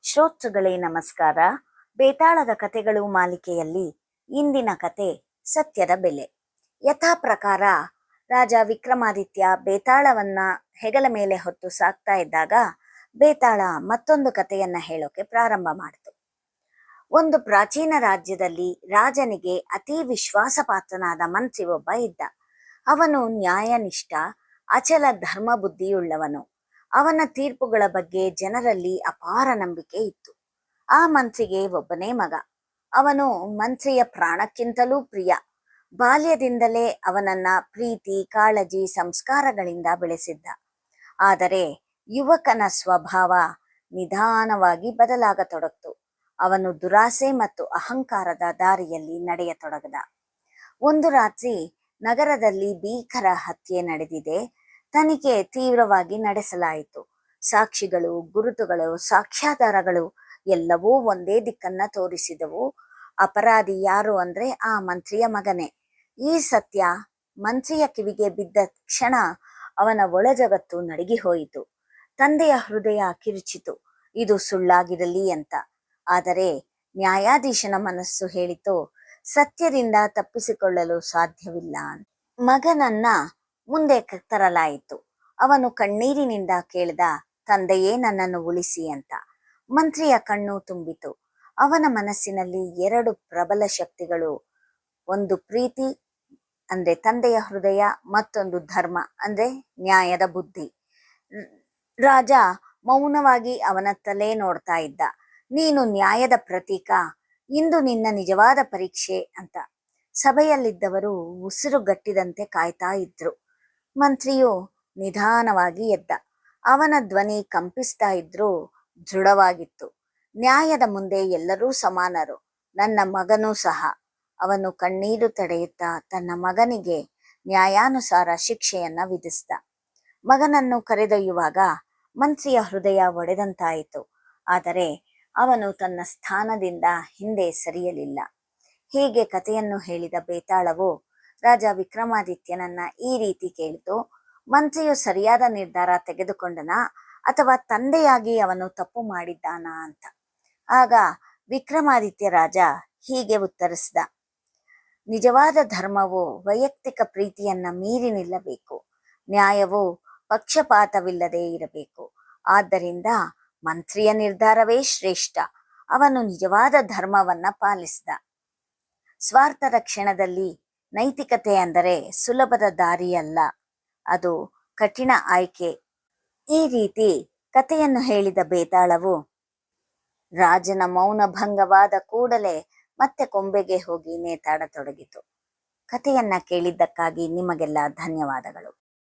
ಶ್ರೋತೃಗಳೇ ನಮಸ್ಕಾರ. ಬೇತಾಳದ ಕಥೆಗಳು ಮಾಲಿಕೆಯಲ್ಲಿ ಇಂದಿನ ಕತೆ ಸತ್ಯದ ಬೆಲೆ. ಯಥಾ ಪ್ರಕಾರ ರಾಜ ವಿಕ್ರಮಾದಿತ್ಯ ಬೇತಾಳವನ್ನ ಹೆಗಲ ಮೇಲೆ ಹೊತ್ತು ಸಾಕ್ತಾ ಇದ್ದಾಗ ಬೇತಾಳ ಮತ್ತೊಂದು ಕಥೆಯನ್ನ ಹೇಳೋಕೆ ಪ್ರಾರಂಭ ಮಾಡಿತು. ಒಂದು ಪ್ರಾಚೀನ ರಾಜ್ಯದಲ್ಲಿ ರಾಜನಿಗೆ ಅತಿ ವಿಶ್ವಾಸಪಾತ್ರನಾದ ಮಂತ್ರಿ ಒಬ್ಬ ಇದ್ದ. ಅವನು ನ್ಯಾಯನಿಷ್ಠ, ಅಚಲ ಧರ್ಮ ಬುದ್ಧಿಯುಳ್ಳವನು. ಅವನ ತೀರ್ಪುಗಳ ಬಗ್ಗೆ ಜನರಲ್ಲಿ ಅಪಾರ ನಂಬಿಕೆ ಇತ್ತು. ಆ ಮಂತ್ರಿಗೆ ಒಬ್ಬನೇ ಮಗ. ಅವನು ಮಂತ್ರಿಯ ಪ್ರಾಣಕ್ಕಿಂತಲೂ ಪ್ರಿಯ. ಬಾಲ್ಯದಿಂದಲೇ ಅವನನ್ನ ಪ್ರೀತಿ, ಕಾಳಜಿ, ಸಂಸ್ಕಾರಗಳಿಂದ ಬೆಳೆಸಿದ್ದ. ಆದರೆ ಯುವಕನ ಸ್ವಭಾವ ನಿಧಾನವಾಗಿ ಬದಲಾಗತೊಡಗಿತು. ಅವನು ದುರಾಸೆ ಮತ್ತು ಅಹಂಕಾರದ ದಾರಿಯಲ್ಲಿ ನಡೆಯತೊಡಗದ. ಒಂದು ರಾತ್ರಿ ನಗರದಲ್ಲಿ ಭೀಕರ ಹತ್ಯೆ ನಡೆದಿದೆ. ತನಿಖೆ ತೀವ್ರವಾಗಿ ನಡೆಸಲಾಯಿತು. ಸಾಕ್ಷಿಗಳು, ಗುರುತುಗಳು, ಸಾಕ್ಷ್ಯಾಧಾರಗಳು ಎಲ್ಲವೂ ಒಂದೇ ದಿಕ್ಕನ್ನ ತೋರಿಸಿದವು. ಅಪರಾಧಿ ಯಾರು ಅಂದ್ರೆ ಆ ಮಂತ್ರಿಯ ಮಗನೇ. ಈ ಸತ್ಯ ಮಂತ್ರಿಯ ಕಿವಿಗೆ ಬಿದ್ದ ಕ್ಷಣ ಅವನ ಒಳಜಗತ್ತು ನಡುಗಿ ಹೋಯಿತು. ತಂದೆಯ ಹೃದಯ ಕಿರುಚಿತು, ಇದು ಸುಳ್ಳಾಗಿರಲಿ ಅಂತ. ಆದರೆ ನ್ಯಾಯಾಧೀಶನ ಮನಸ್ಸು ಹೇಳಿತು, ಸತ್ಯದಿಂದ ತಪ್ಪಿಸಿಕೊಳ್ಳಲು ಸಾಧ್ಯವಿಲ್ಲ. ಮಗನನ್ನ ಮುಂದೆ ತರಲಾಯಿತು. ಅವನು ಕಣ್ಣೀರಿನಿಂದ ಕೇಳಿದ, ತಂದೆಯೇ, ನನ್ನನ್ನು ಉಳಿಸಿ ಅಂತ. ಮಂತ್ರಿಯ ಕಣ್ಣು ತುಂಬಿತು. ಅವನ ಮನಸ್ಸಿನಲ್ಲಿ ಎರಡು ಪ್ರಬಲ ಶಕ್ತಿಗಳು, ಒಂದು ಪ್ರೀತಿ ಅಂದ್ರೆ ತಂದೆಯ ಹೃದಯ, ಮತ್ತೊಂದು ಧರ್ಮ ಅಂದ್ರೆ ನ್ಯಾಯದ ಬುದ್ಧಿ. ರಾಜ ಮೌನವಾಗಿ ಅವನ ತಲೆ ನೋಡ್ತಾ ಇದ್ದ. ನೀನು ನ್ಯಾಯದ ಪ್ರತೀಕ, ಇಂದು ನಿನ್ನ ನಿಜವಾದ ಪರೀಕ್ಷೆ ಅಂತ. ಸಭೆಯಲ್ಲಿದ್ದವರು ಉಸಿರುಗಟ್ಟಿದಂತೆ ಕಾಯ್ತಾ ಇದ್ರು. ಮಂತ್ರಿಯು ನಿಧಾನವಾಗಿ ಎದ್ದ. ಅವನ ಧ್ವನಿ ಕಂಪಿಸ್ತಾ ಇದ್ರೂ ದೃಢವಾಗಿತ್ತು. ನ್ಯಾಯದ ಮುಂದೆ ಎಲ್ಲರೂ ಸಮಾನರು, ನನ್ನ ಮಗನೂ ಸಹ. ಅವನು ಕಣ್ಣೀರು ತಡೆಯುತ್ತಾ ತನ್ನ ಮಗನಿಗೆ ನ್ಯಾಯಾನುಸಾರ ಶಿಕ್ಷೆಯನ್ನ ವಿಧಿಸಿದ. ಮಗನನ್ನು ಕರೆದೊಯ್ಯುವಾಗ ಮಂತ್ರಿಯ ಹೃದಯ ಒಡೆದಂತಾಯಿತು. ಆದರೆ ಅವನು ತನ್ನ ಸ್ಥಾನದಿಂದ ಹಿಂದೆ ಸರಿಯಲಿಲ್ಲ. ಹೀಗೆ ಕಥೆಯನ್ನು ಹೇಳಿದ ಬೇತಾಳವು ರಾಜ ವಿಕ್ರಮಾದಿತ್ಯನನ್ನ ಈ ರೀತಿ ಕೇಳಿತು, ಮಂತ್ರಿಯು ಸರಿಯಾದ ನಿರ್ಧಾರ ತೆಗೆದುಕೊಂಡನಾ ಅಥವಾ ತಂದೆಯಾಗಿ ಅವನು ತಪ್ಪು ಮಾಡಿದ್ದಾನಾ ಅಂತ. ಆಗ ವಿಕ್ರಮಾದಿತ್ಯ ರಾಜ ಹೀಗೆ ಉತ್ತರಿಸಿದ, ನಿಜವಾದ ಧರ್ಮವು ವೈಯಕ್ತಿಕ ಪ್ರೀತಿಯನ್ನ ಮೀರಿ ನಿಲ್ಲಬೇಕು. ನ್ಯಾಯವು ಪಕ್ಷಪಾತವಿಲ್ಲದೆ ಇರಬೇಕು. ಆದ್ದರಿಂದ ಮಂತ್ರಿಯ ನಿರ್ಧಾರವೇ ಶ್ರೇಷ್ಠ. ಅವನು ನಿಜವಾದ ಧರ್ಮವನ್ನ ಪಾಲಿಸಿದ. ಸ್ವಾರ್ಥದ ಕ್ಷಣದಲ್ಲಿ ನೈತಿಕತೆ ಅಂದರೆ ಸುಲಭದ ದಾರಿಯಲ್ಲ, ಅದು ಕಠಿಣ ಆಯ್ಕೆ. ಈ ರೀತಿ ಕಥೆಯನ್ನು ಹೇಳಿದ ಬೇತಾಳವು ರಾಜನ ಮೌನ ಭಂಗವಾದ ಕೂಡಲೇ ಮತ್ತೆ ಕೊಂಬೆಗೆ ಹೋಗಿ ನೇತಾಡತೊಡಗಿತು. ಕಥೆಯನ್ನ ಕೇಳಿದ್ದಕ್ಕಾಗಿ ನಿಮಗೆಲ್ಲ ಧನ್ಯವಾದಗಳು.